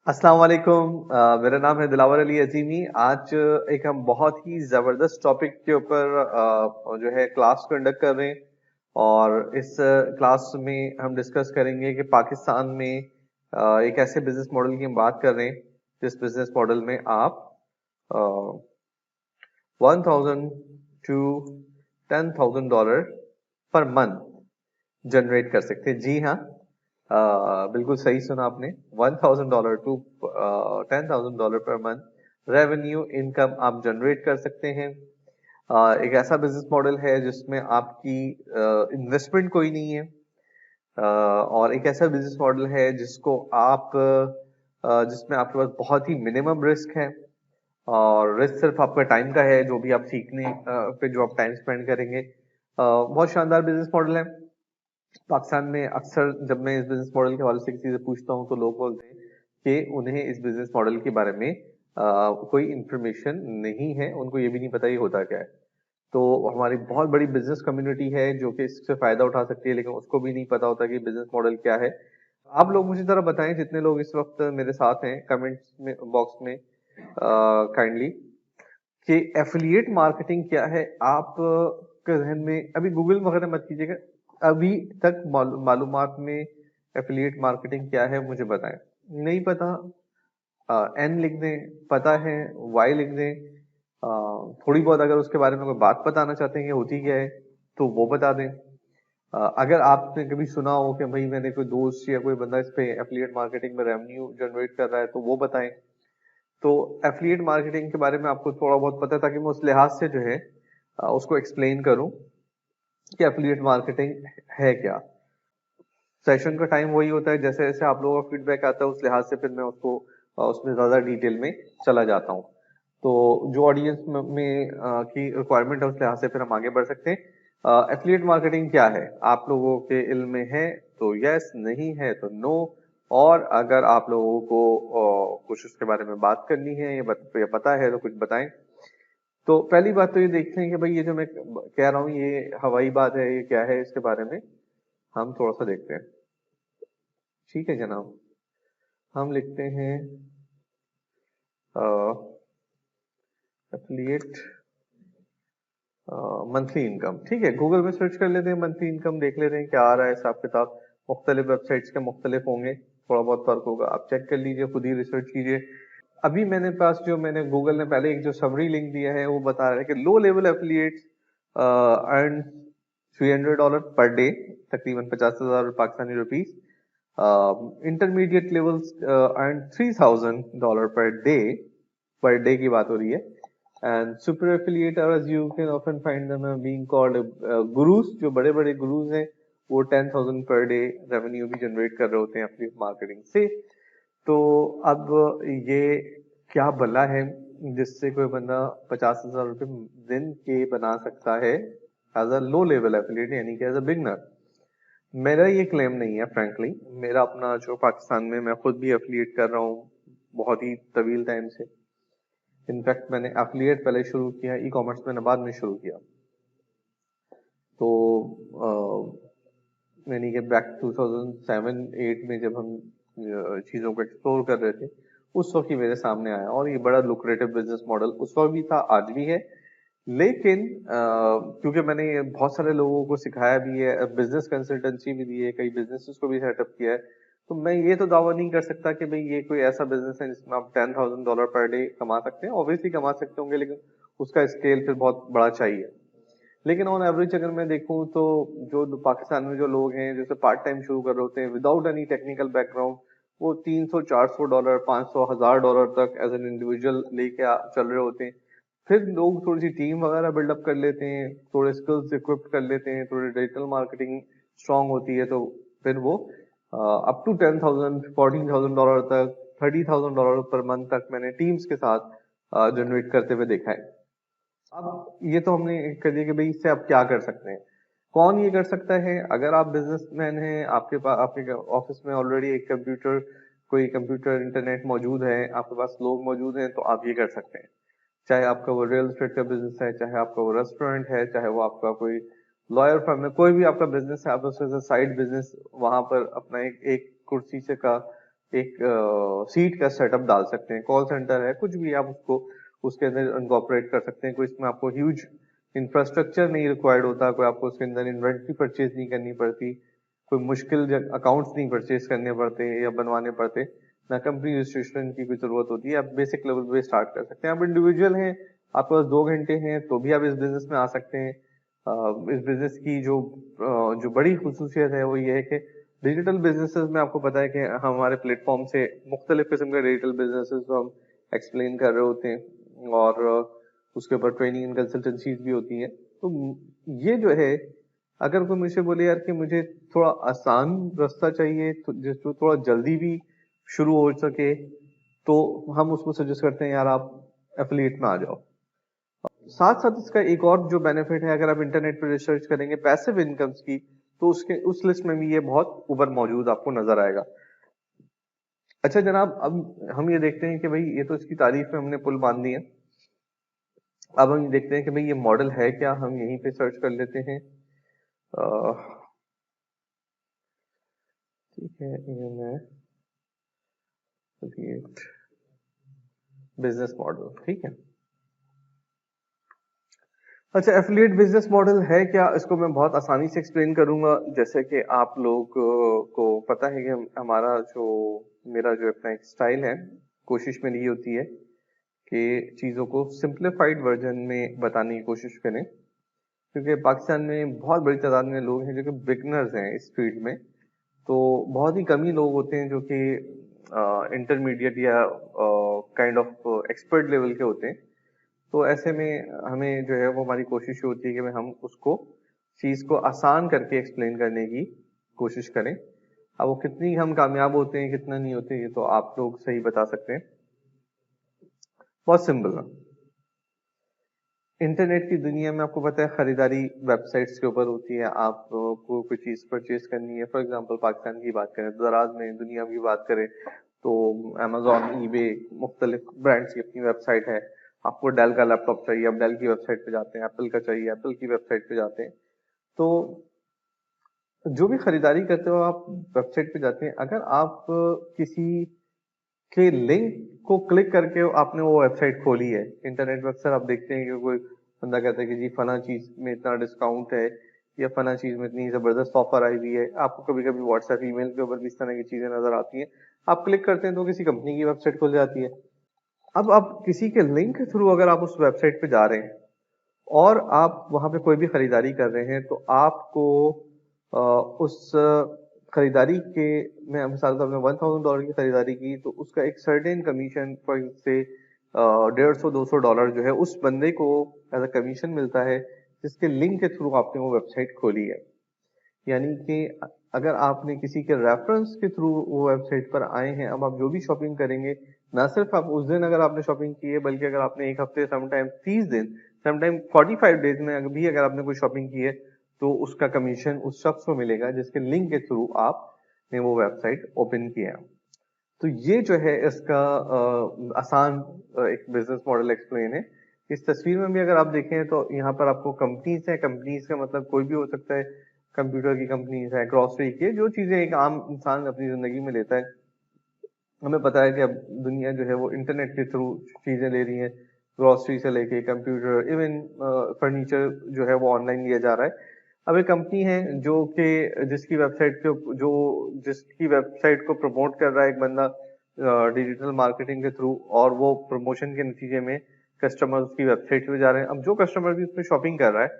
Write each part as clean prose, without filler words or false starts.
अस्सलाम वालेकुम। मेरा नाम है दिलावर अली अजीमी। आज एक हम बहुत ही ज़बरदस्त टॉपिक के ऊपर जो है क्लास कंडक्ट कर रहे हैं और इस क्लास में हम डिस्कस करेंगे कि पाकिस्तान में एक ऐसे बिजनेस मॉडल की हम बात कर रहे हैं जिस बिजनेस मॉडल में आप 1000 टू $10,000 पर मंथ जनरेट कर सकते हैं। जी हाँ, बिल्कुल सही सुना आपने। $1000 to $10,000 per month revenue income आप जनरेट कर सकते हैं। एक ऐसा बिजनेस मॉडल है जिसमें आपकी इन्वेस्टमेंट कोई नहीं है, और एक ऐसा बिजनेस मॉडल है जिसमें आपके पास बहुत ही मिनिमम रिस्क है और रिस्क सिर्फ आपका टाइम का है, जो भी आप सीखने पे जो आप टाइम स्पेंड करेंगे। बहुत शानदार बिजनेस मॉडल है। पाकिस्तान में अक्सर जब मैं इस बिजनेस मॉडल के हवाले से किसी से पूछता हूँ तो लोग बोलते हैं कि उन्हें इस बिजनेस मॉडल के बारे में कोई इंफॉर्मेशन नहीं है, उनको ये भी नहीं पता ये होता क्या है। तो हमारी बहुत बड़ी बिजनेस कम्युनिटी है जो कि इससे फायदा उठा सकती है, लेकिन उसको भी नहीं पता होता कि बिजनेस मॉडल क्या है। आप लोग मुझे जरा बताएं, जितने लोग इस वक्त मेरे साथ हैं, कमेंट्स में बॉक्स में काइंडली, कि एफिलिएट मार्केटिंग क्या है। आप के जहन में अभी गूगल वगैरह मत कीजिएगा, अभी तक मालूमात में एफिलिएट मार्केटिंग क्या है मुझे बताएं। नहीं पता, एन लिख दें, पता है वाई लिख दें। थोड़ी बहुत अगर उसके बारे में कोई बात बताना चाहते हैं कि होती क्या है तो वो बता दें। अगर आपने कभी सुना हो कि भाई मैंने कोई दोस्त या कोई बंदा इस पे एफिलिएट मार्केटिंग में रेवेन्यू जनरेट कर रहा है तो वो बताएं। तो एफिलिएट मार्केटिंग के बारे में आपको थोड़ा बहुत पता है ताकि मैं उस लिहाज से जो है उसको एक्सप्लेन करूं कि एफिलिएट मार्केटिंग है क्या। सेशन का टाइम वही होता है, जैसे जैसे आप लोगों का फीडबैक आता है उस लिहाज से फिर मैं उसको उसमें ज्यादा डिटेल में चला जाता हूँ। तो जो ऑडियंस में की रिक्वायरमेंट है उस लिहाज से फिर हम आगे बढ़ सकते हैं। एफिलिएट मार्केटिंग क्या है, आप लोगों के इल्म में है तो यस, नहीं है तो नो। और अगर आप लोगों को कुछ उसके बारे में बात करनी है या पता है तो कुछ बताएं। तो पहली बात तो ये देखते हैं कि भाई ये जो मैं कह रहा हूँ ये हवाई बात है, ये क्या है, इसके बारे में हम थोड़ा सा देखते हैं। ठीक है जनाब, हम लिखते हैं एफिलिएट मंथली इनकम। ठीक है, गूगल में सर्च कर लेते हैं, मंथली इनकम देख लेते हैं क्या आ रहा है हिसाब किताब। मुख्तलिफ वेबसाइट्स के मुख्तलिफ होंगे, थोड़ा बहुत फर्क होगा, आप चेक कर लीजिए, खुद ही रिसर्च कीजिए। अभी मैंने गूगल ने पहले एक जो समरी लिंक दिया है वो बता रहा है कि low level affiliates earn $300 per day, तकरीबन 50,000 Pakistani rupees. Intermediate levels earn $3,000 per day की बात हो रही है। And super affiliate, as you can often find them being called gurus, जो बड़े बड़े गुरुज हैं वो 10,000 पर डे रेवेन्यू भी जनरेट कर रहे होते हैं अपनी मार्केटिंग से। तो अब ये क्या भला है जिससे कोई बंदा 50,000 रुपये दिन के बना सकता है as a low level affiliate, यानी कि एज अ बिगनर। मेरा ये क्लेम नहीं है फ्रैंकली। मेरा अपना जो पाकिस्तान में मैं खुद भी एफिलिएट कर रहा हूँ बहुत ही तवील टाइम से। इनफैक्ट मैंने एफिलिएट पहले शुरू किया, ई कॉमर्स मैंने बाद में शुरू किया। तो यानी कि बैक 2007-8 में जब हम चीज़ों को एक्सप्लोर कर रहे थे उस वक्त ही मेरे सामने आया, और ये बड़ा लुक्रेटिव बिजनेस मॉडल उस वक्त भी था, आज भी है। लेकिन क्योंकि मैंने ये बहुत सारे लोगों को सिखाया भी है, बिजनेस कंसल्टेंसी भी दी है, कई बिजनेसेस को भी सेटअप किया है, तो मैं ये तो दावा नहीं कर सकता कि भाई ये कोई ऐसा बिजनेस है जिसमें आप $10,000 पर डे कमा सकते हैं। ऑब्वियसली कमा सकते होंगे, लेकिन उसका स्केल फिर बहुत बड़ा चाहिए। लेकिन ऑन एवरेज अगर मैं देखूं तो जो पाकिस्तान में जो लोग हैं जैसे पार्ट टाइम शुरू कर रहे होते हैं विदाउट एनी टेक्निकल बैकग्राउंड, वो $300, $400, $500, $1,000 तक एज एन इंडिविजुअल लेके चल रहे होते हैं। फिर लोग थोड़ी सी टीम वगैरह बिल्डअप कर लेते हैं, थोड़े स्किल्स इक्विप कर लेते हैं, थोड़ी डिजिटल मार्केटिंग स्ट्रांग होती है, तो फिर वो अप टू 10,000 $14,000 तक, $30,000 पर मंथ तक मैंने टीम्स के साथ जनरेट करते हुए देखा है। अब ये तो हमने कर दिया कि भाई इससे आप क्या कर सकते हैं। कौन ये कर सकता है? अगर आप बिजनेसमैन हैं, आपके पास आपके ऑफिस में ऑलरेडी एक कोई कंप्यूटर इंटरनेट मौजूद है, आपके पास लोग मौजूद हैं, तो आप ये कर सकते हैं। चाहे आपका वो रियल एस्टेट का बिजनेस है, चाहे आपका वो रेस्टोरेंट है, चाहे वो आपका कोई लॉयर फर्म है, कोई भी आपका बिजनेस है, आप उसमें से साइड बिजनेस वहां पर अपना एक कुर्सी से का एक सीट का सेटअप डाल सकते हैं, कॉल सेंटर है, कुछ भी आप उसको उसके अंदर इनकॉर्पोरेट कर सकते हैं। कोई इसमें आपको ह्यूज इंफ्रास्ट्रक्चर नहीं रिक्वायर्ड होता, कोई आपको उसके अंदर इन्वेंट्री परचेज नहीं करनी पड़ती, कोई मुश्किल अकाउंट्स नहीं परचेज करने पड़ते या बनवाने पड़ते, ना कंपनी रजिस्ट्रेशन की कोई जरूरत होती है। आप बेसिक लेवल पे स्टार्ट कर सकते हैं। आप इंडिविजुअल हैं, आपके पास 2 घंटे हैं, तो भी आप इस बिजनेस में आ सकते हैं। इस बिजनेस की जो बड़ी खुसूसियत है वो ये है कि डिजिटल बिजनेसेस में आपको पता है कि हमारे प्लेटफॉर्म से मुख्तलिफ किस्म के डिजिटल बिजनेसेस को हम एक्सप्लेन कर रहे होते हैं, और उसके ऊपर ट्रेनिंग एंड कंसल्टेंसीज भी होती हैं। तो ये जो है, अगर कोई मुझे बोले यार कि मुझे थोड़ा आसान रास्ता चाहिए तो जो थोड़ा जल्दी भी शुरू हो सके, तो हम उसको सजेस्ट करते हैं यार आप एफिलिएट में आ जाओ। साथ साथ इसका एक और जो बेनिफिट है, अगर आप इंटरनेट पर रिसर्च करेंगे पैसिव इनकम्स की, तो उसके उस लिस्ट में भी ये बहुत ऊपर मौजूद आपको नजर आएगा। अच्छा जनाब, अब हम ये देखते हैं कि भाई ये तो इसकी तारीफ में हमने पुल बांध दी है। अब हम ये देखते हैं कि भाई ये मॉडल है क्या, हम यहीं पे सर्च कर लेते हैं। ठीक है, ये मैं बिजनेस मॉडल, ठीक है। अच्छा, एफिलिएट बिजनेस मॉडल है क्या, इसको मैं बहुत आसानी से एक्सप्लेन करूंगा। जैसे कि आप लोग को पता है कि हमारा जो मेरा जो अपना एक स्टाइल है, कोशिश मेरी ये होती है कि चीज़ों को सिंप्लीफाइड वर्जन में बताने की कोशिश करें, क्योंकि पाकिस्तान में बहुत बड़ी तादाद में लोग हैं जो कि बिगनर्स हैं इस फील्ड में। तो बहुत ही कम ही लोग होते हैं जो कि इंटरमीडिएट या काइंड ऑफ एक्सपर्ट लेवल के होते हैं। तो ऐसे में हमें जो है वो हमारी कोशिश होती है कि हम उसको चीज को आसान करके एक्सप्लेन करने की कोशिश करें। अब वो कितनी हम कामयाब होते हैं कितना नहीं होते, ये तो आप लोग सही बता सकते हैं। बहुत सिंपल है। इंटरनेट की दुनिया में आपको पता है खरीदारी वेबसाइट्स के ऊपर होती है। आपको कोई चीज परचेज करनी है, फॉर एग्जांपल पाकिस्तान की बात करें, दराज में दुनिया की बात करें तो अमेजोन, ईबे, मुख्तलिफ ब्रांड्स की अपनी वेबसाइट है। आपको डेल का लैपटॉप चाहिए, आप डेल की वेबसाइट पे जाते हैं, एप्पल का चाहिए, एप्पल की वेबसाइट पे जाते हैं। तो जो भी खरीदारी करते हो आप वेबसाइट पे जाते हैं, अगर आप किसी के लिंक को क्लिक करके आपने वो वेबसाइट खोली है, इंटरनेट पे अक्सर आप देखते हैं कि कोई बंदा कहता है कि जी फला चीज में इतना डिस्काउंट है या फला चीज में इतनी जबरदस्त ऑफर आई हुई है। आपको कभी कभी व्हाट्सएप ईमेल के ऊपर भी इस तरह की चीजें नजर आती हैं, आप क्लिक करते हैं तो किसी कंपनी की वेबसाइट खुल जाती है। अब आप किसी के लिंक के थ्रू अगर आप उस वेबसाइट पे जा रहे हैं और आप वहां पे कोई भी खरीदारी कर रहे हैं, तो आपको उस खरीदारी के, मैं मिसाल के तौर पे $1000 की खरीदारी की तो उसका एक सर्टेन कमीशन पर से $150-200 जो है उस बंदे को एज अ कमीशन मिलता है जिसके लिंक के थ्रू आपने वो वेबसाइट खोली है। यानी कि अगर आपने किसी के रेफरेंस के थ्रू वो वेबसाइट पर आए हैं, अब आप जो भी शॉपिंग करेंगे, ना सिर्फ आप उस दिन अगर आपने शॉपिंग की है, बल्कि अगर आपने एक हफ्ते, समटाइम 30 दिन, समटाइम 45 डेज में भी अगर आपने कोई शॉपिंग की है, तो उसका कमीशन उस शख्स को मिलेगा जिसके लिंक के थ्रू आपने वो वेबसाइट ओपन किया। तो ये जो है इसका आसान एक बिजनेस मॉडल एक्सप्लेन है। इस तस्वीर में भी अगर आप देखें तो यहाँ पर आपको कंपनीज है, कंपनीज का मतलब कोई भी हो सकता है, कंप्यूटर की कंपनीज है, ग्रोसरी की, जो चीजें एक आम इंसान अपनी जिंदगी में लेता है। हमें पता है कि अब दुनिया जो है वो इंटरनेट के थ्रू चीजें ले रही है, ग्रोसरी से लेके कंप्यूटर, इवन फर्नीचर जो है वो ऑनलाइन लिया जा रहा है। अब एक कंपनी है जो कि जिसकी वेबसाइट को प्रमोट कर रहा है एक बंदा डिजिटल मार्केटिंग के थ्रू, और वो प्रमोशन के नतीजे में कस्टमर उसकी वेबसाइट पे जा रहे हैं। अब जो कस्टमर भी उसमें शॉपिंग कर रहा है,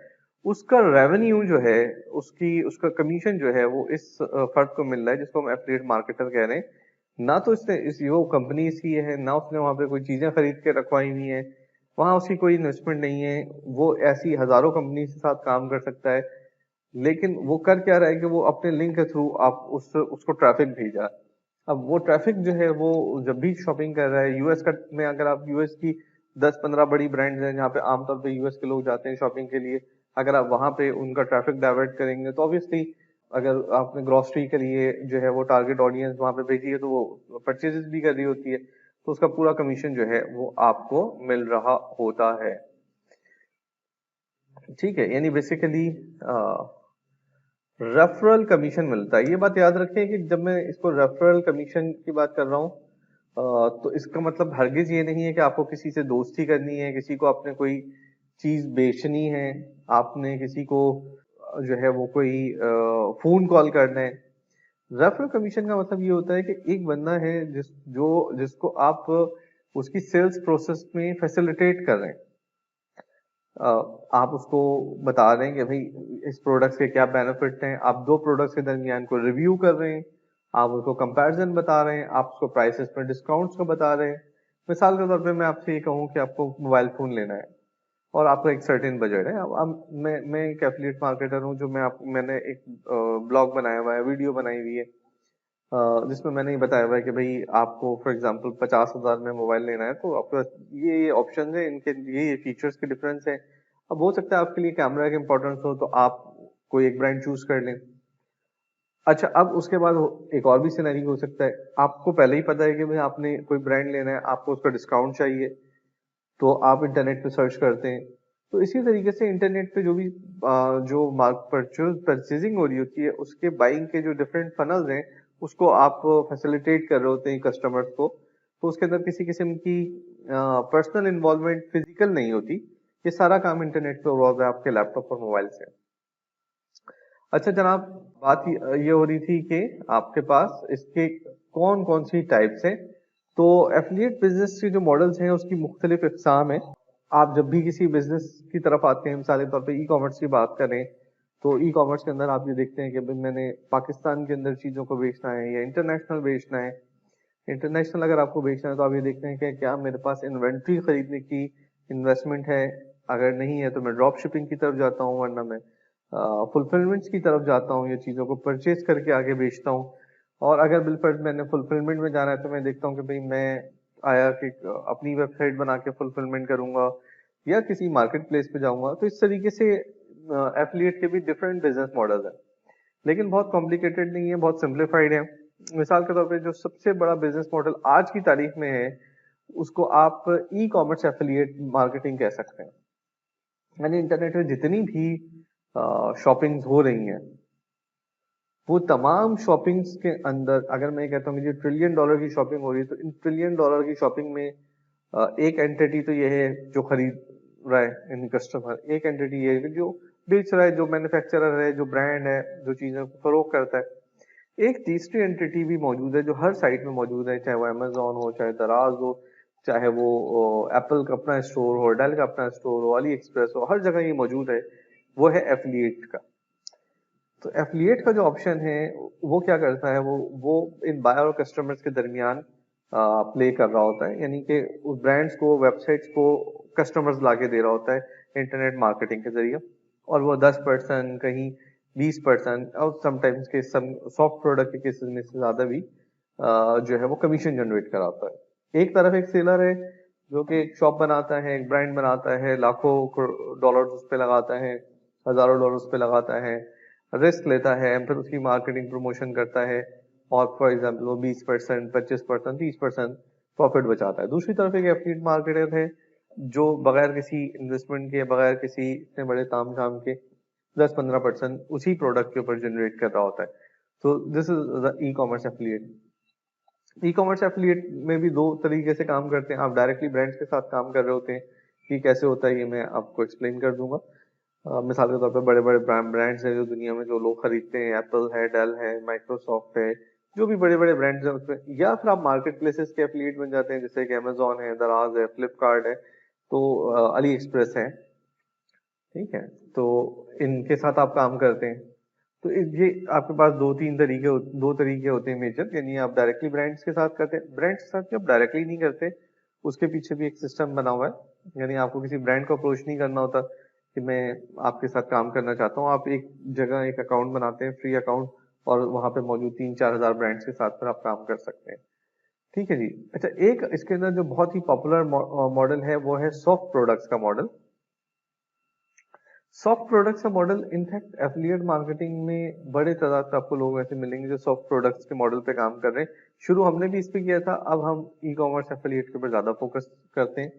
उसका रेवेन्यू जो है, उसका कमीशन जो है वो इस फर्द को मिल रहा है जिसको हम एफिलिएट मार्केटर कह रहे हैं। ना तो वो कंपनी इसकी है, ना उसने वहां पे कोई चीजें खरीद के रखवाई हुई है, वहां उसकी कोई इन्वेस्टमेंट नहीं है। वो ऐसी हजारों कंपनी के साथ काम कर सकता है, लेकिन वो कर क्या रहा है कि वो अपने लिंक के थ्रू आप उसको ट्रैफिक भेजा। अब वो ट्रैफिक जो है वो जब भी शॉपिंग कर रहा है, यूएस का में अगर आप यूएस की 10-15 बड़ी ब्रांड्स हैं जहाँ पे आमतौर पे यूएस के लोग जाते हैं शॉपिंग के लिए, अगर आप वहां पे उनका ट्रैफिक डाइवर्ट करेंगे तो ऑब्वियसली अगर आपने ग्रोसरी के लिए जो है वो टारगेट ऑडियंस वहां पे भेजी है तो वो परचेजेस भी कर रही होती है, तो उसका पूरा कमीशन जो है वो आपको मिल रहा होता है। ठीक है, यानी बेसिकली रेफरल कमीशन मिलता है। ये बात याद रखें कि जब मैं इसको रेफरल कमीशन की बात कर रहा हूँ, तो इसका मतलब हरगिज ये नहीं है कि आपको किसी से दोस्ती करनी है, किसी को आपने कोई चीज बेचनी है, आपने किसी को जो है वो कोई फोन कॉल करना है। रेफरल कमीशन का मतलब ये होता है कि एक बंदा है जिसको आप उसकी सेल्स प्रोसेस में फैसिलिटेट कर रहे हैं। आप उसको बता रहे हैं कि भाई इस प्रोडक्ट्स के क्या बेनिफिट हैं, आप दो प्रोडक्ट्स के दरमियान को रिव्यू कर रहे हैं, आप उसको कंपैरिजन बता रहे हैं, आप उसको प्राइसेस में डिस्काउंट्स को बता रहे हैं। मिसाल के तौर पे मैं आपसे ये कहूँ कि आपको मोबाइल फोन लेना है और आपका एक सर्टेन बजट है। अब मैं एक एफिलिएट मार्केटर हूँ, जो मैंने एक ब्लॉग बनाया हुआ है, वीडियो बनाई हुई है, जिसमें मैंने ये बताया हुआ है कि भाई आपको फॉर एग्जांपल 50,000 में मोबाइल लेना है, तो आपके पास ये ऑप्शन है, इनके ये फीचर्स के डिफरेंस है। अब हो सकता है आपके लिए कैमरा का इंपॉर्टेंस हो तो आप कोई एक ब्रांड चूज कर लें। अच्छा, अब उसके बाद एक और भी सिनेरियो हो सकता है, आपको पहले ही पता है कि भाई आपने कोई ब्रांड लेना है, आपको उसका डिस्काउंट चाहिए, तो आप इंटरनेट पे सर्च करते हैं। तो इसी तरीके से इंटरनेट पे जो भी जो परचेजिंग हो रही होती है, उसके बाइंग के जो डिफरेंट फनल्स हैं, उसको आप फैसिलिटेट कर रहे होते हैं कस्टमर्स को। तो उसके अंदर किसी किस्म की पर्सनल इन्वॉल्वमेंट फिजिकल नहीं होती। ये सारा काम इंटरनेट पे हो रहा है आपके लैपटॉप और मोबाइल से। अच्छा जनाब, बात ये हो रही थी कि आपके पास इसके कौन कौन सी टाइप्स हैं। तो एफिलिएट बिजनेस के जो मॉडल्स हैं उसकी मुख्तलिफ इकसाम है। आप जब भी किसी बिजनेस की तरफ आते हैं, मिसाल के तौर पे ई कॉमर्स की बात करें, तो ई कॉमर्स के अंदर आप ये देखते हैं कि भाई मैंने पाकिस्तान के अंदर चीजों को बेचना है या इंटरनेशनल बेचना है। इंटरनेशनल अगर आपको बेचना है तो आप ये देखते हैं कि क्या मेरे पास इन्वेंट्री खरीदने की इन्वेस्टमेंट है, अगर नहीं है तो मैं ड्रॉप शिपिंग की तरफ जाता हूँ, वरना मैं फुलफिलमेंट्स की तरफ जाता हूँ, ये चीजों को परचेज करके आगे बेचता हूँ। और अगर बिलफर्ज मैंने फुलफिलमेंट में जाना है तो मैं देखता हूँ कि भाई मैं आया कि अपनी वेबसाइट बना के फुलफिलमेंट करूंगा या किसी मार्केट प्लेस पे जाऊंगा। तो इस तरीके से एफिलिएट के भी डिफरेंट बिजनेस मॉडल है, लेकिन बहुत कॉम्प्लिकेटेड नहीं है, बहुत सिंप्लीफाइड है। मिसाल के तौर पे जो सबसे बड़ा बिजनेस मॉडल आज की तारीख में है, उसको आप ई कॉमर्स एफिलिएट मार्केटिंग कह सकते हैं। यानी इंटरनेट में जितनी भी शॉपिंग्स हो रही हैं, वो तमाम शॉपिंग्स के अंदर अगर मैं कहता हूँ मुझे ट्रिलियन डॉलर की शॉपिंग हो रही है, तो इन ट्रिलियन डॉलर की शॉपिंग में एक एंटिटी तो ये है जो खरीद रहा है, यानी कस्टमर। एक एंटिटी ये है जो बेच रहा है, जो मैन्युफैक्चरर है, जो ब्रांड है, जो चीजों को फरोख्त करता है। एक तीसरी एंटिटी भी मौजूद है जो हर साइट में मौजूद है, चाहे वो अमेजोन हो, चाहे दराज हो, चाहे वो एप्पल का अपना स्टोर हो, डेल का अपना स्टोर हो, अली एक्सप्रेस हो, हर जगह ये मौजूद है। वो है एफिलिएट का। तो एफिलिएट का जो ऑप्शन है वो क्या करता है, वो इन बायर और कस्टमर्स के दरमियान प्ले कर रहा होता है, यानी कि उस ब्रांड्स को, वेबसाइट्स को कस्टमर्स लाके दे रहा होता है इंटरनेट मार्केटिंग के जरिए। और वो 10%, कहीं 20% और समटाइम्स के सम सॉफ्ट प्रोडक्ट के केसेस में से ज्यादा भी जो है वो कमीशन जनरेट कराता है। एक तरफ एक सेलर है जो कि एक शॉप बनाता है, एक ब्रांड बनाता है, लाखों डॉलर उस पे लगाता है, हजारों डॉलर उस पे लगाता है, रिस्क लेता है, फिर उसकी मार्केटिंग प्रमोशन करता है, और फॉर एग्जाम्पल वो 20%, 25%, 30% प्रॉफिट बचाता है। दूसरी तरफ एक एफिलिएट मार्केटर है जो बगैर किसी इन्वेस्टमेंट के, बगैर किसी इतने बड़े ताम झाम के 10-15% उसी प्रोडक्ट के ऊपर जनरेट कर रहा होता है। तो this is the e commerce affiliate. E commerce affiliate में भी दो तरीके से काम करते हैं। आप डायरेक्टली ब्रांड्स के साथ काम कर रहे होते हैं, कि कैसे होता है ये मैं आपको एक्सप्लेन कर दूंगा। मिसाल के तौर पे बड़े बड़े ब्रांड्स हैं जो दुनिया में जो लोग खरीदते हैं, एप्पल है, डेल है, माइक्रोसॉफ्ट है, जो भी बड़े बड़े ब्रांड्स हैं उसमें। या फिर आप मार्केट प्लेसेस के एफिलिएट बन जाते हैं, जैसे कि अमेजोन है, दराज है, फ्लिपकार्ट है, तो अली एक्सप्रेस है, ठीक है। तो इनके साथ आप काम करते हैं। तो ये आपके पास दो तरीके होते हैं मेजर, यानी आप डायरेक्टली ब्रांड्स के साथ करते हैं। ब्रांड्स के साथ जब डायरेक्टली नहीं करते, उसके पीछे भी एक सिस्टम बना हुआ है, यानी आपको किसी ब्रांड को अप्रोच नहीं करना होता कि मैं आपके साथ काम करना चाहता हूँ। आप एक जगह एक अकाउंट बनाते हैं, फ्री अकाउंट, और वहां पे मौजूद 3-4 हजार ब्रांड्स के साथ फिर आप काम कर सकते हैं। ठीक है जी। अच्छा, एक इसके अंदर जो बहुत ही पॉपुलर मॉडल है वो है सॉफ्ट प्रोडक्ट्स का मॉडल। सॉफ्ट प्रोडक्ट्स का मॉडल इनफैक्ट एफिलिएट मार्केटिंग में बड़े तादाद से आपको लोग ऐसे मिलेंगे जो सॉफ्ट प्रोडक्ट्स के मॉडल पे काम कर रहे हैं। शुरू हमने भी इस पे किया था, अब हम ई कॉमर्स एफिलिएट के ऊपर ज्यादा फोकस करते हैं।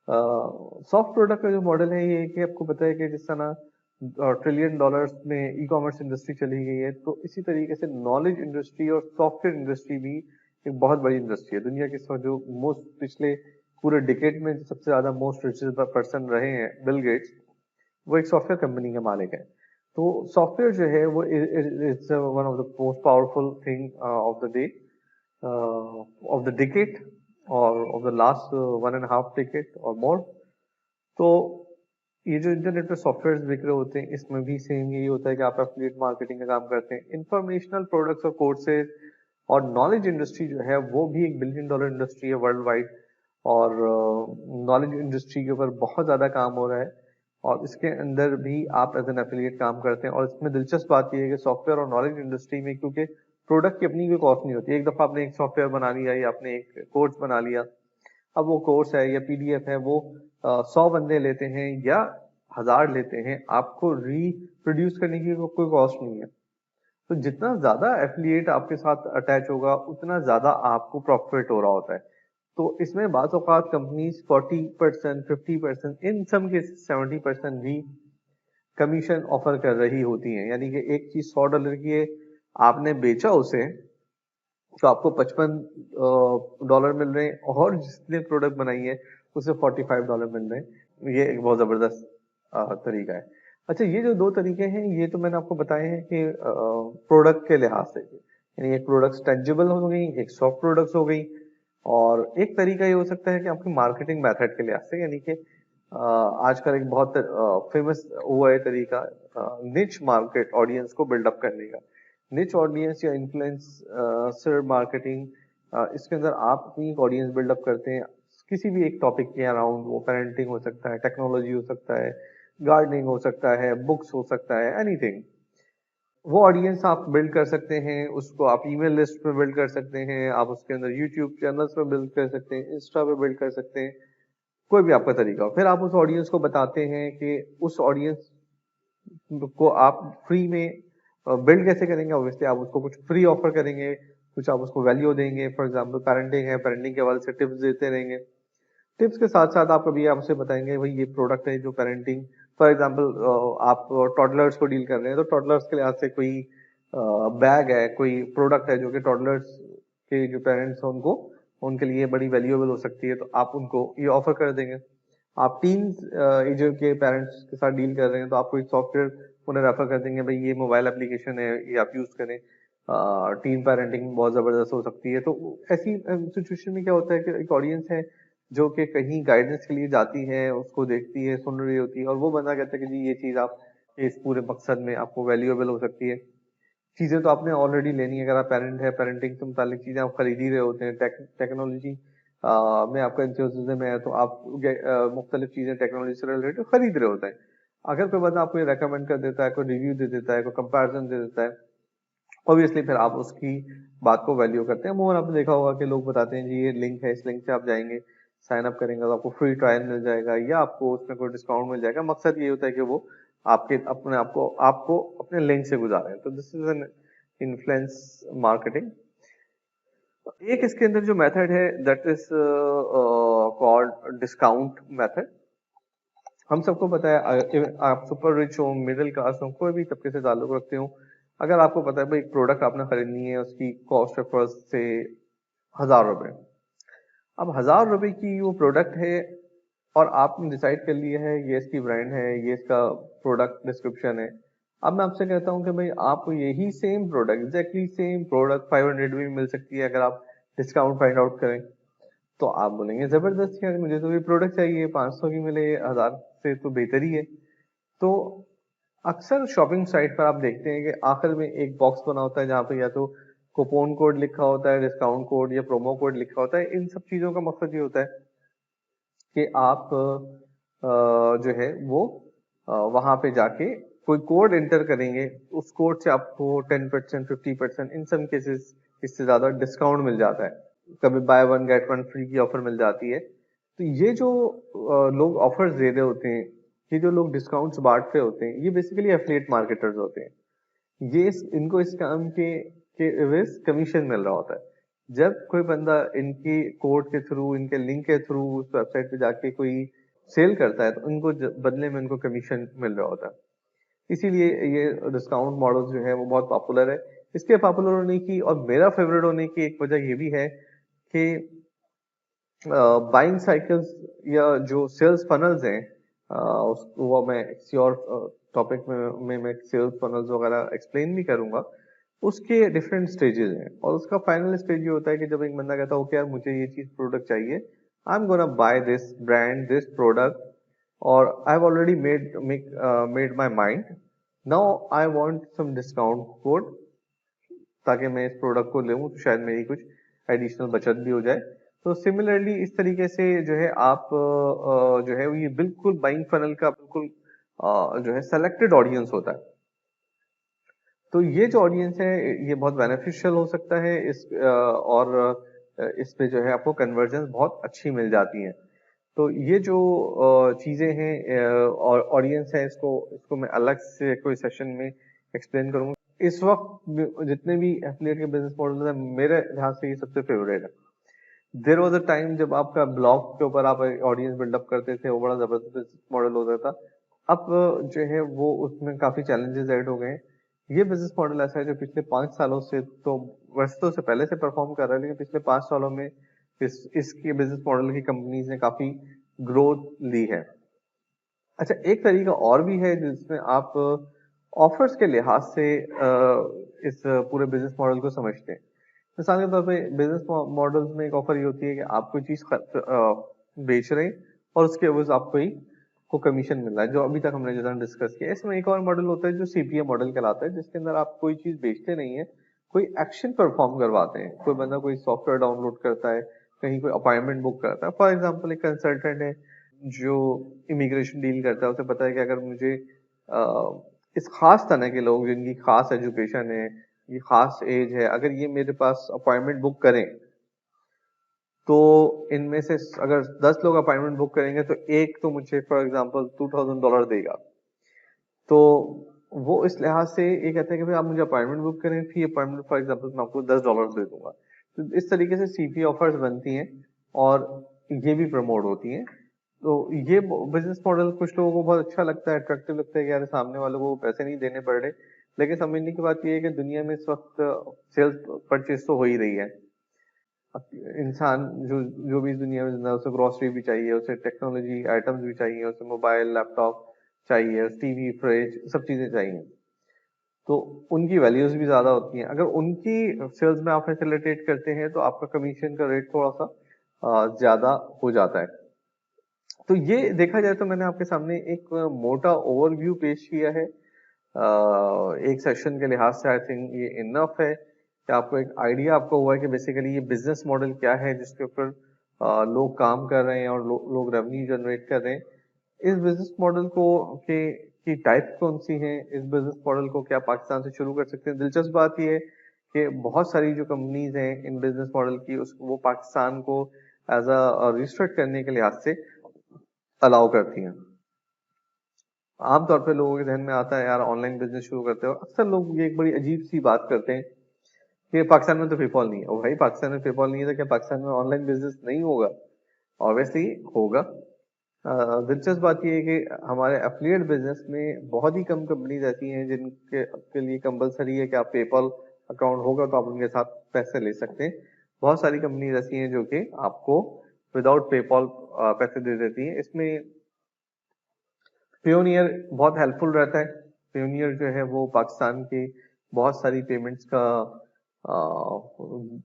सॉफ्ट प्रोडक्ट का जो मॉडल है ये है कि आपको पता है कि जिस तरह ट्रिलियन डॉलर्स में ई कॉमर्स इंडस्ट्री चली गई है, तो इसी तरीके से नॉलेज इंडस्ट्री और सॉफ्टवेयर इंडस्ट्री भी एक बहुत बड़ी इंडस्ट्री है। दुनिया के जो मोस्ट पिछले पूरे डिकेड में सबसे ज्यादा मोस्ट रिचेस्ट पर्सन रहे हैं बिल गेट्स, वो एक सॉफ्टवेयर कंपनी के मालिक है। तो सॉफ्टवेयर जो है वो it's one of the most powerful thing of the day, of the decade और ऑफ द लास्ट 1.5 डिकेड और मोर। तो ये जो इंटरनेट पे सॉफ्टवेयर बिक रहे होते हैं, इसमें भी सेम यही होता है कि आप एफिलिएट मार्केटिंग का काम करते हैं। इंफॉर्मेशनल प्रोडक्ट्स और कोर्सेज और नॉलेज इंडस्ट्री जो है वो भी एक $1 बिलियन इंडस्ट्री है वर्ल्ड वाइड, और नॉलेज इंडस्ट्री के ऊपर बहुत ज्यादा काम हो रहा है, और इसके अंदर भी आप एज एन एफिलिएट काम करते हैं। और इसमें दिलचस्प बात यह है कि सॉफ्टवेयर और नॉलेज इंडस्ट्री में, क्योंकि प्रोडक्ट की अपनी कोई कॉस्ट नहीं होती, एक दफा आपने एक सॉफ्टवेयर बना लिया या आपने एक कोर्स बना लिया, अब वो कोर्स है या पीडीएफ है, वो 100 बंदे लेते हैं या 1000 लेते हैं, आपको रीप्रोड्यूस करने की कोई कॉस्ट नहीं है। तो जितना ज्यादा एफिलिएट आपके साथ अटैच होगा, उतना ज्यादा आपको प्रॉफिट हो रहा होता है। तो इसमें बाज़ औक़ात कंपनीज 40%, 50%, इन सम केसेस 70% भी कमीशन ऑफर कर रही होती हैं। यानी कि एक चीज $100 की है, आपने बेचा उसे, तो आपको $55 मिल रहे हैं, और जिसने प्रोडक्ट बनाई है उसे $45 मिल रहे हैं। ये एक बहुत जबरदस्त तरीका है। अच्छा, ये जो दो तरीके हैं, ये तो मैंने आपको बताए हैं कि प्रोडक्ट के लिहाज से, यानी एक प्रोडक्ट टेंजिबल हो गई, एक सॉफ्ट प्रोडक्ट्स हो गई, और एक तरीका ये हो सकता है कि आपकी मार्केटिंग मेथड के लिहाज से, यानी कि आजकल एक बहुत फेमस हुआ है तरीका निच मार्केट ऑडियंस को बिल्डअप करने का। निच ऑडियंस या इन्फ्लुएंसर मार्केटिंग, इसके अंदर आप अपनी एक ऑडियंस बिल्डअप करते हैं किसी भी एक टॉपिक के अराउंड। वो पेरेंटिंग हो सकता है, टेक्नोलॉजी हो सकता है, गार्डनिंग हो सकता है, बुक्स हो सकता है, एनीथिंग। वो ऑडियंस आप बिल्ड कर सकते हैं, उसको आप ईमेल लिस्ट पे बिल्ड कर सकते हैं, आप उसके अंदर यूट्यूब चैनल्स पे बिल्ड कर सकते हैं, इंस्टा पे बिल्ड कर सकते हैं, कोई भी आपका तरीका हो। फिर आप उस ऑडियंस को बताते हैं कि उस ऑडियंस को आप फ्री में बिल्ड कैसे करेंगे। ऑब्वियसली आप उसको कुछ फ्री ऑफर करेंगे, कुछ आप उसको वैल्यू देंगे। फॉर एग्जांपल पेरेंटिंग है, पेरेंटिंग के हवाले से टिप्स देते रहेंगे। टिप्स के साथ साथ आप कभी आपसे बताएंगे भाई ये प्रोडक्ट है जो पेरेंटिंग, फॉर एग्जांपल आप टॉडलर्स को डील कर रहे हैं, तो टॉडलर्स के लिहाज से कोई बैग है, कोई प्रोडक्ट है जो कि टॉडलर्स के जो पेरेंट्स हैं उनको, उनके लिए बड़ी वैल्यूएबल हो सकती है, तो आप उनको ये ऑफर कर देंगे। आप टीन्स एज के पेरेंट्स के साथ डील कर रहे हैं, तो आप कोई सॉफ्टवेयर उन्हें रेफर कर देंगे, भाई ये मोबाइल एप्लीकेशन है, ये आप यूज करें, टीन पेरेंटिंग बहुत जबरदस्त हो सकती है। तो ऐसी सिचुएशन में क्या होता है कि एक ऑडियंस है जो कि कहीं गाइडेंस के लिए जाती है, उसको देखती है, सुन रही होती है, और वो बंदा कहता है कि जी ये चीज आप इस पूरे मकसद में आपको वैल्यूएबल हो सकती है। चीजें तो आपने ऑलरेडी लेनी है, अगर आप पेरेंट है, पेरेंटिंग से मुतालिक चीजें आप खरीद ही रहे होते हैं, टेक्नोलॉजी में आपका इंथुसिज्म है, तो आप मुख्तलिफ चीजें टेक्नोलॉजी से रिलेटेड खरीद रहे होते हैं। अगर कोई बंदा आपको ये रेकमेंड कर देता है, कोई रिव्यू दे देता है, कोई कंपैरिजन दे देता है, ऑब्वियसली फिर आप उसकी बात को वैल्यू करते हैं। मोहन आपने देखा होगा कि लोग बताते हैं जी ये लिंक है, इस लिंक से आप जाएंगे, साइन अप करेंगे तो आपको फ्री ट्रायल मिल जाएगा, या आपको उसमें कोई डिस्काउंट मिल जाएगा। मकसद ये होता है कि वो आपके अपने आपको अपने लिंक से गुजारें। तो this is an influence marketing. एक इसके अंदर जो मेथड है that is called discount method. हम सबको पता है, आप सुपर रिच हो, मिडिल क्लास हो, कोई भी तबके से ताल्लुक रखते हो, अगर आपको पता है भाई एक प्रोडक्ट आपने खरीदनी है, उसकी कॉस्ट है फर्स्ट से ₹1000। अब ₹1000 की वो प्रोडक्ट है, और आपने डिसाइड कर लिया है ये इसकी ब्रांड है, ये इसका प्रोडक्ट डिस्क्रिप्शन है। अब मैं आपसे कहता हूँ कि भाई आपको यही same product, exactly same product 500 में मिल सकती है अगर आप डिस्काउंट फाइंड आउट करें। तो आप बोलेंगे जबरदस्त यार, मुझे तो ये प्रोडक्ट चाहिए, 500 की मिले 1000 से तो बेहतर ही है। तो अक्सर शॉपिंग साइट पर आप देखते हैं कि आखिर में एक बॉक्स बना होता है जहां पर या तो कूपन कोड लिखा होता है, डिस्काउंट कोड या प्रोमो कोड लिखा होता है। इन सब चीजों का मकसद ये होता है कि आप जो है वो वहां पे जाके कोई कोड एंटर करेंगे, उस कोड से आपको 10%, 50%, इन सम केसेस इससे ज्यादा डिस्काउंट मिल जाता है। कभी by one get one free की ऑफर मिल जाती है। तो ये जो लोग ऑफर्स दे रहे होते हैं, ये जो लोग डिस्काउंट्स बांट रहे होते हैं, ये बेसिकली एफिलिएट मार्केटर्स होते हैं। इनको इस काम के एवज कमीशन मिल रहा होता है। जब कोई बंदा इनकी कोड के थ्रू, इनके लिंक के थ्रू उस वेबसाइट पे जाके कोई सेल करता है, तो उनको बदले में उनको कमीशन मिल रहा होता है। اسی لیے یہ ڈسکاؤنٹ ماڈل جو ہے وہ بہت پاپولر ہے. اس کے پاپولر ہونے کی اور میرا فیوریٹ ہونے کی ایک وجہ یہ بھی ہے کہ بائنگ سائیکلز یا جو سیلز فنلز ہیں وہ میں کسی اور ٹاپک میں سیلز فنلز وغیرہ ایکسپلین بھی کروں گا. اس کے ڈفرینٹ اسٹیجز ہیں اور اس کا فائنل اسٹیج یہ ہوتا ہے کہ جب ایک بندہ کہتا ہو کہ یار مجھے یہ چیز پروڈکٹ چاہیے, I am gonna buy this brand this product, اور I have already made my mind, now I want some discount code تاکہ میں اس پروڈکٹ کو لوں تو شاید میری کچھ ایڈیشنل بچت بھی ہو جائے. تو سملرلی اس طریقے سے جو ہے آپ جو ہے یہ بالکل بائنگ فنل کا بالکل جو ہے سلیکٹڈ آڈینس ہوتا ہے. تو یہ جو آڈینس ہے یہ بہت بینیفیشیل ہو سکتا ہے اور اس پہ جو ہے آپ کو کنورژن بہت اچھی مل جاتی ہیں. تو یہ جو چیزیں ہیں اور آڈینس ہے اس کو میں الگ سے کوئی سیشن میں ایکسپلین کروں گا. اس وقت جتنے بھی ایفیلیٹ کے بزنس ماڈل ہیں میرے لحاظ سے یہ سب سے فیوریٹ ہے. دیر واز اے ٹائم جب آپ کا بلاگ کے اوپر آپ آڈینس بلڈ اپ کرتے تھے, وہ بڑا زبردست بزنس ماڈل ہوتا تھا. اب جو ہے وہ اس میں کافی چیلنجز ایڈ ہو گئے ہیں. یہ بزنس ماڈل ایسا ہے جو پچھلے 5 سالوں سے تو ویسے تو اس سے پہلے سے پرفارم کر رہا ہے, لیکن پچھلے 5 سالوں میں اس کے بزنس ماڈل کی کمپنیز نے کافی گروتھ لی ہے. اچھا, ایک طریقہ اور بھی ہے جس میں آپ آفرز کے لحاظ سے اس پورے بزنس ماڈل کو سمجھتے ہیں. مثال کے طور پہ بزنس ماڈل میں ایک آفر یہ ہوتی ہے کہ آپ کوئی چیز بیچ رہے ہیں اور اس کے عوض آپ کو کمیشن مل رہا ہے, جو ابھی تک ہم نے جیسا ڈسکس کیا. اس میں ایک اور ماڈل ہوتا ہے جو سی پی اے ماڈل کہلاتا ہے, جس کے اندر آپ کوئی چیز بیچتے نہیں ہیں, کوئی ایکشن پرفارم کرواتے ہیں. کوئی بندہ کوئی سافٹ ویئر ڈاؤن لوڈ کرتا ہے, کہیں کوئی اپائنٹمنٹ بک کرتا ہے. فار ایگزامپل ایک کنسلٹنٹ ہے جو امیگریشن ڈیل کرتا ہے, اسے پتا ہے کہ اگر مجھے اس خاص طرح کے لوگ جن کی خاص ایجوکیشن ہے, یہ خاص ایج ہے, اگر یہ میرے پاس اپائنٹمنٹ بک کریں تو ان میں سے اگر 10 لوگ اپائنٹمنٹ بک کریں گے تو ایک تو مجھے فار ایگزامپل $2,000 دے گا. تو وہ اس لحاظ سے یہ کہتے ہیں کہ آپ مجھے اپائنٹمنٹ بک کریں, فی اپائنٹمنٹ فار ایگزامپل میں آپ کو $10 دے دوں گا. تو اس طریقے سے سی پی آفرز بنتی ہیں اور یہ بھی پروموٹ ہوتی ہیں. تو یہ بزنس ماڈل کچھ لوگوں کو بہت اچھا لگتا ہے, اٹریکٹیو لگتا ہے کہ یار سامنے والوں کو پیسے نہیں دینے پڑ رہے. لیکن سمجھنے کی بات یہ ہے کہ دنیا میں اس وقت سیلز پرچیز تو ہو ہی رہی ہے. انسان جو بھی دنیا میں زندہ ہے, اسے گروسری بھی چاہیے, اسے ٹیکنالوجی آئٹمز بھی چاہیے, اسے موبائل لیپ ٹاپ چاہیے, ٹی وی فریج سب چیزیں چاہیے. تو ان کی ویلیوز بھی زیادہ ہوتی ہیں. اگر ان کی سیلز میں آپ فیسیلیٹیٹ کرتے ہیں تو آپ کا کمیشن کا ریٹ تھوڑا سا زیادہ ہو جاتا ہے. تو یہ دیکھا جائے تو میں نے آپ کے سامنے ایک موٹا اوور ویو پیش کیا ہے. ایک سیشن کے لحاظ سے آئی تھنک یہ انف ہے کہ آپ کو ایک آئیڈیا آپ کو ہوا ہے کہ بیسیکلی یہ بزنس ماڈل کیا ہے جس کے اوپر لوگ کام کر رہے ہیں اور لوگ ریونیو جنریٹ کر رہے ہیں. اس بزنس ماڈل کی ٹائپ کون سی ہیں, اس بزنس ماڈل کو کیا پاکستان سے شروع کر سکتے ہیں. دلچسپ بات یہ ہے کہ بہت ساری جو کمپنیز ہیں ان بزنس ماڈل کی وہ پاکستان کو ایز اے رجسٹرڈ کرنے کے لحاظ سے الاؤ کرتی ہیں. عام طور پہ لوگوں کے ذہن میں آتا ہے یار آن لائن بزنس شروع کرتے ہیں, اور اکثر لوگ یہ ایک بڑی عجیب سی بات کرتے ہیں کہ پاکستان میں تو پے پال نہیں ہے. اور بھائی پاکستان میں پے پال نہیں ہے تو کیا پاکستان میں آن لائن بزنس نہیں ہوگا؟ obviously ہوگا. دلچسپ بات یہ ہے کہ ہمارے ایفیلیٹ بزنس میں بہت ہی کم کمپنیز ایسی ہیں جن کے لیے کمپلسری ہے کہ آپ پے پال اکاؤنٹ ہوگا تو آپ ان کے ساتھ پیسے لے سکتے ہیں. بہت ساری کمپنیز ایسی ہیں جو کہ آپ کو وداؤٹ پے پال پیسے دے دیتی ہیں. اس میں پیونیئر بہت ہیلپ فل رہتا ہے. پیونیئر جو ہے وہ پاکستان کی بہت ساری پیمنٹس کا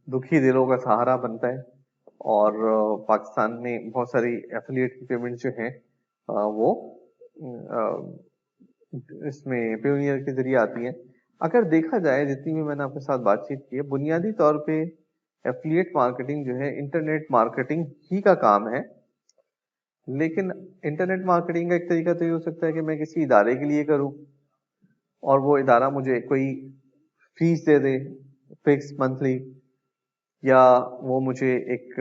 دکھی دلوں کا سہارا بنتا ہے, اور پاکستان میں بہت ساری ایفیلیٹ کی پیمنٹ جو ہیں وہ اس میں پیونیئر کے ذریعے آتی ہیں. اگر دیکھا جائے جتنی بھی میں نے آپ کے ساتھ بات چیت کی ہے, بنیادی طور پہ ایفیلیٹ مارکیٹنگ جو ہے انٹرنیٹ مارکیٹنگ ہی کا کام ہے. لیکن انٹرنیٹ مارکیٹنگ کا ایک طریقہ تو یہ ہو سکتا ہے کہ میں کسی ادارے کے لیے کروں اور وہ ادارہ مجھے کوئی فیس دے دے فکس منتھلی, یا وہ مجھے ایک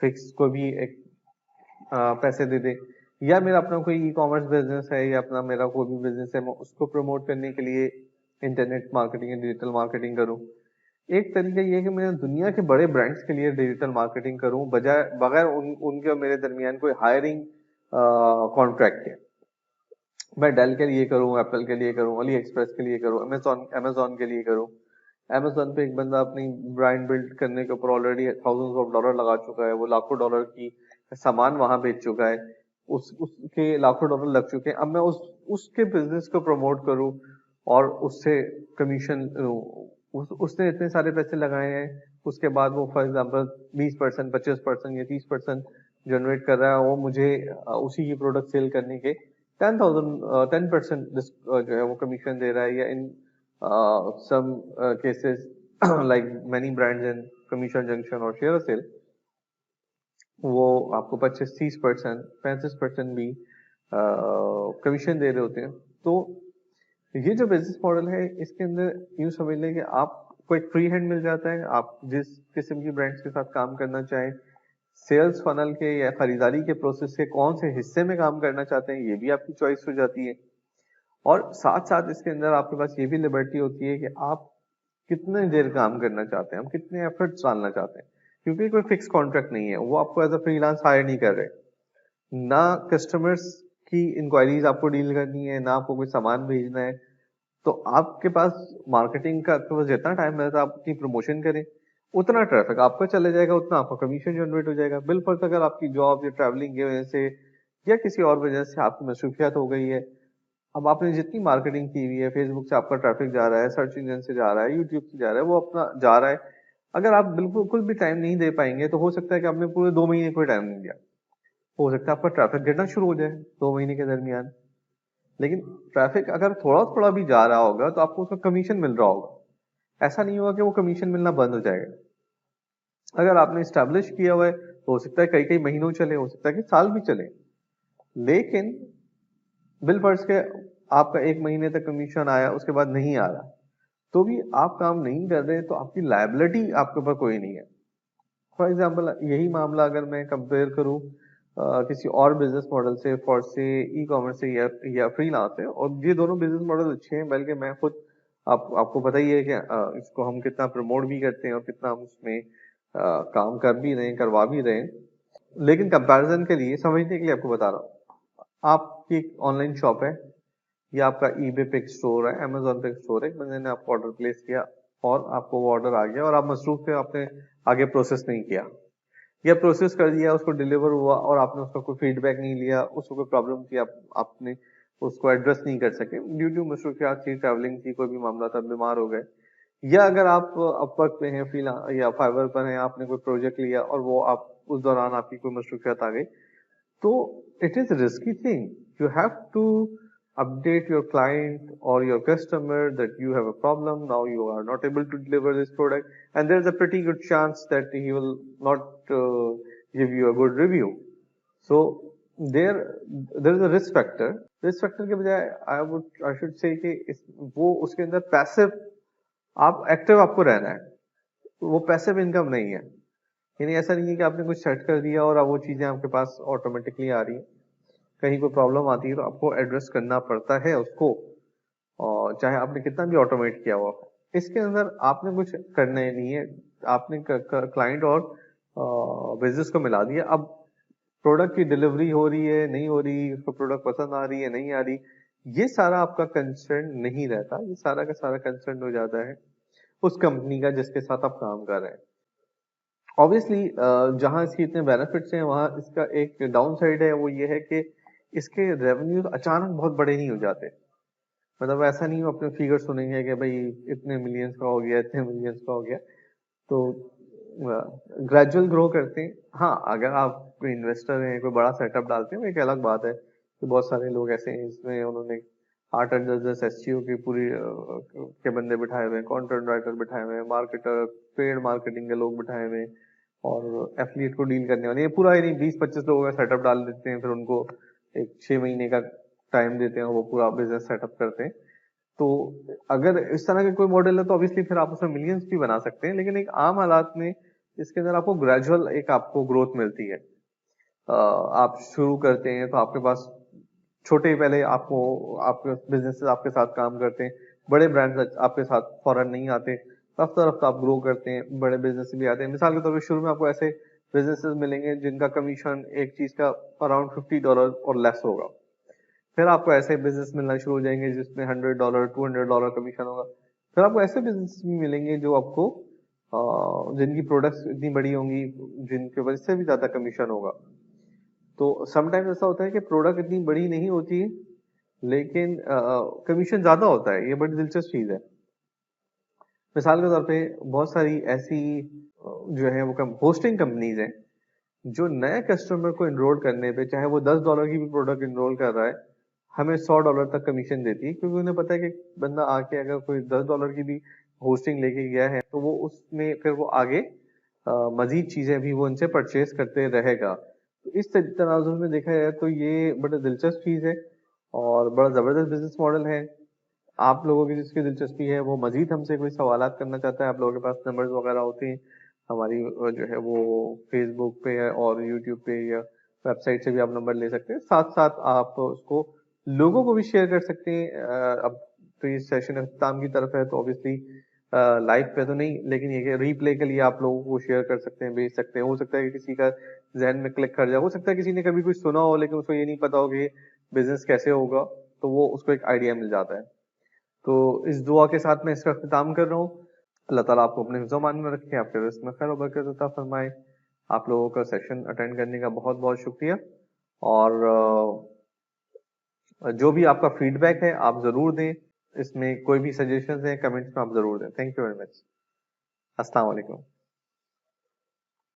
فکس کو بھی ایک پیسے دے دے, یا میرا اپنا کوئی ای کامرس بزنس ہے یا اپنا میرا کوئی بھی بزنس ہے میں اس کو پروموٹ کرنے کے لیے انٹرنیٹ مارکیٹنگ یا ڈیجیٹل مارکیٹنگ کروں. ایک طریقہ یہ ہے کہ میں دنیا کے بڑے برانڈس کے لیے ڈیجیٹل مارکیٹنگ کروں بغیر ان کے اور میرے درمیان کوئی ہائرنگ کانٹریکٹ ہے. मैं डेल के लिए करूँ, एप्पल के लिए करूँ, अली एक्सप्रेस के लिए करूँ, अमेजोन के लिए करूँ। अमेजोन पे एक बंदा अपनी ब्रांड बिल्ड करने के ऊपर ऑलरेडी थाउजेंड्स ऑफ डॉलर लगा चुका है, वो लाखों डॉलर की सामान वहां बेच चुका है, उसके लाखों डॉलर लग चुके हैं। अब मैं उसके बिजनेस को प्रमोट करूँ और उससे कमीशन उसने इतने सारे पैसे लगाए हैं, उसके बाद वो फॉर एग्जाम्पल 20%, 25% या 30% जनरेट कर रहा है, वो मुझे उसी की प्रोडक्ट सेल करने के 10% जो है वो कमीशन दे रहा है, या इन some cases like many brands in commission junction और शेयर सेल, वो आपको 25-30%, 35% भी कमीशन दे रहे होते हैं। तो ये जो बिजनेस मॉडल है, इसके अंदर यूं समझ लें कि आपको एक फ्री हैंड मिल जाता है, आप जिस किस्म की ब्रांड्स के साथ काम करना चाहें, सेल्स फनल के या खरीदारी के प्रोसेस के कौन से हिस्से में काम करना चाहते हैं, ये भी आपकी चॉइस हो जाती है। और साथ साथ इसके अंदर आपके पास ये भी लिबर्टी होती है कि आप कितने देर काम करना चाहते हैं, हम कितने एफर्ट्स डालना चाहते हैं, क्योंकि कोई फिक्स कॉन्ट्रैक्ट नहीं है, वो आपको एज अ फ्रीलांस हायर नहीं कर रहे। ना कस्टमर्स की इंक्वायरीज आपको डील करनी है, ना आपको कोई सामान भेजना है। तो आपके पास मार्केटिंग का आपके पास जितना टाइम मिलता है, आप अपनी प्रमोशन करें, उतना ट्रैफिक आपका चले जाएगा, उतना आपका कमीशन जनरेट हो जाएगा। बिलफर्ज अगर आपकी जॉब या ट्रैवलिंग की वजह से या किसी और वजह से आपकी मसरूफियत हो गई है, अब आपने जितनी मार्केटिंग की हुई है, फेसबुक से आपका ट्रैफिक जा रहा है, सर्च इंजन से जा रहा है, यूट्यूब से जा रहा है, वो अपना जा रहा है। अगर आप बिल्कुल भी टाइम नहीं दे पाएंगे, तो हो सकता है कि आपने पूरे 2 महीने कोई टाइम नहीं दिया, हो सकता है आपका ट्रैफिक गिरना शुरू हो जाए 2 महीने के दरमियान। लेकिन ट्रैफिक अगर थोड़ा थोड़ा भी जा रहा होगा, तो आपको उसका कमीशन मिल रहा होगा। ऐसा नहीं होगा कि वो कमीशन मिलना बंद हो जाएगा। अगर आपने स्टैब्लिश किया हुआ है, तो हो सकता है कई कई महीनों चले, हो सकता है कि साल भी चले। लेकिन बिल फर्ज के आपका 1 महीने तक कमीशन आया, उसके बाद नहीं आ रहा, तो भी आप काम नहीं कर रहे, तो आपकी लायबिलिटी आपके ऊपर कोई नहीं है। फॉर एग्जाम्पल यही मामला अगर मैं कंपेयर करूं किसी और बिजनेस मॉडल से, फॉर से ई कॉमर्स से या फ्रीलांस से, और ये दोनों बिजनेस मॉडल अच्छे हैं, बल्कि मैं खुद आपको पता ही है कि इसको हम कितना प्रमोट भी करते हैं और कितना हम उसमें काम कर भी रहे हैं, करवा भी रहे हैं। लेकिन कंपैरिजन के लिए, समझने के लिए आपको बता रहा हूँ, आपकी एक ऑनलाइन शॉप है, या आपका ईबे पे एक स्टोर है, अमेजोन पे एक स्टोर है, एक बंदे ने आपको ऑर्डर प्लेस किया और आपको वो ऑर्डर आ गया, और आप मसरूफ थे, आपने आगे प्रोसेस नहीं किया, या प्रोसेस कर दिया, उसको डिलीवर हुआ और आपने उसका कोई फीडबैक नहीं लिया, उसको कोई प्रॉब्लम थी, आपने उसको एड्रेस नहीं कर सके ड्यू टू मसरूफियात थी, ट्रैवलिंग थी, कोई भी मामला था, बीमार हो गए। या अगर आप अपवर्क पे हैं, फ्रीला या फाइवर पर हैं, आपने कोई प्रोजेक्ट लिया और वो आप उस दौरान आपकी कोई मसरूफियत आ गई, तो it is a risky thing. You have to update your client or your customer that you have a problem. Now you are not able to deliver this product, and there's a pretty good chance that he will not give you a good review. So there is a risk factor. Risk factor के बजाय I should say कि वो उसके अंदर passive, आप active आपको रहना है, वो पैसिव इनकम नहीं है। यानी ऐसा नहीं है कि आपने कुछ सेट कर दिया और अब वो चीजें आपके पास ऑटोमेटिकली आ रही हैं। कहीं कोई प्रॉब्लम आती है तो आपको एड्रेस करना पड़ता है उसको, और चाहे आपने कितना भी ऑटोमेट किया हुआ। इसके अंदर आपने कुछ करना ही नहीं है, आपने क्लाइंट और बिजनेस को मिला दिया। अब प्रोडक्ट की डिलीवरी हो रही है, नहीं हो रही, उसको प्रोडक्ट पसंद आ रही है, नहीं आ रही, ये सारा आपका कंसर्न नहीं रहता, ये सारा का सारा कंसर्न हो जाता है उस कंपनी का जिसके साथ आप काम कर रहे हैं। ऑब्वियसली जहां इसकी इतने बेनिफिट्स हैं, वहां इसका एक डाउन साइड है, वो ये है कि इसके रेवेन्यूज अचानक बहुत बड़े नहीं हो जाते। मतलब ऐसा नहीं, अपने फिगर सुनेंगे कि भाई इतने मिलियंस का हो गया, इतने मिलियंस का हो गया, तो ग्रेजुअल ग्रो करते हैं। हाँ, अगर आप कोई इन्वेस्टर हैं, कोई बड़ा सेटअप डालते हैं, वो एक अलग बात है कि बहुत सारे लोग ऐसे हैं इसमें उन्होंने 8-8, 10-10 एसईओ की पूरी के बंदे बिठाए हुए हैं, कंटेंट राइटर बिठाए हुए हैं, मार्केटर, पेड मार्केटिंग के लोग बिठाए हुए हैं, और एफिलिएट को डील करने वाले, ये पूरा नहीं 20-25 लोगों का सेटअप डाल देते हैं, फिर उनको एक 6 महीने का टाइम देते हैं, वो पूरा बिजनेस सेटअप करते हैं। तो अगर इस तरह का कोई मॉडल है, तो ऑब्वियसली फिर आप उसमें मिलियंस भी बना सकते हैं, लेकिन एक आम हालात में इसके अंदर आपको ग्रेजुअल एक आपको ग्रोथ मिलती है। आप शुरू करते हैं तो आपके पास छोटे, पहले आपको आपके बिजनेसेस आपके साथ काम करते हैं, बड़े ब्रांड्स आपके साथ फौरन नहीं आते, रफ्ता रफ्ता आप ग्रो करते हैं, बड़े बिजनेस भी आते हैं। मिसाल के तौर पर शुरू में आपको ऐसे बिजनेसेस मिलेंगे जिनका कमीशन एक चीज का अराउंड $50 और लेस होगा, फिर आपको ऐसे बिजनेस मिलना शुरू हो जाएंगे जिसमें $100 $200 कमीशन होगा। फिर आपको ऐसे बिजनेस भी मिलेंगे जो आपको जिनकी प्रोडक्ट्स इतनी बड़ी होंगी, जिनके वजह से भी ज्यादा कमीशन होगा। तो समटाइम्स ऐसा होता है कि प्रोडक्ट इतनी बड़ी नहीं होती है लेकिन कमीशन ज्यादा होता है। ये बड़ी दिलचस्प चीज है। मिसाल के तौर पे बहुत सारी ऐसी जो है वो होस्टिंग कंपनीज हैं जो नए कस्टमर को इनरोल करने पे, चाहे वो $10 की भी प्रोडक्ट इनरोल कर रहा है, हमें $100 तक कमीशन देती है, क्योंकि उन्हें पता है कि बंदा आके अगर कोई $10 की भी होस्टिंग लेके गया है तो वो उसमें फिर वो आगे मजीद चीजें भी वो उनसे परचेज करते रहेगा। तो इस तनाजुर में देखा जाए तो ये बड़ा दिलचस्प चीज है और बड़ा जबरदस्त बिजनेस मॉडल है। आप लोगों की जिसकी दिलचस्पी है वो मजीद हमसे कोई सवालात करना चाहता है, आप लोगों के पास नंबर्स वगैरह होते हैं हमारी जो है वो फेसबुक पे है और यूट्यूब पे या वेबसाइट से भी आप नंबर ले सकते हैं। साथ साथ आप उसको लोगों को भी शेयर कर सकते हैं। अब तो ये सेशन अख्ताम की तरफ है तो ऑब्वियसली लाइव पे तो नहीं, लेकिन ये रीप्ले के लिए आप लोगों को शेयर कर सकते हैं, भेज सकते हैं। हो सकता है कि किसी का जहन में क्लिक कर जाए, हो सकता है किसी ने कभी कुछ सुना हो लेकिन उसको ये नहीं पता हो कि बिजनेस कैसे होगा, तो वो उसको एक आइडिया मिल जाता है। तो इस दुआ के साथ मैं इसका अख्ताम कर रहा हूँ। अल्लाह ताला आपको अपने हिफ्ज़-ओ-मान में रखे, आपके रिज़्क़ में खैर और बरकत अता फरमाए। आप लोगों का सेशन अटेंड करने का बहुत बहुत शुक्रिया। और जो भी आपका फीडबैक है आप जरूर दें, इसमें कोई भी सजेशंस हैं कमेंट्स में आप जरूर दें। Thank you very much. अस्सलाम वालेकुम।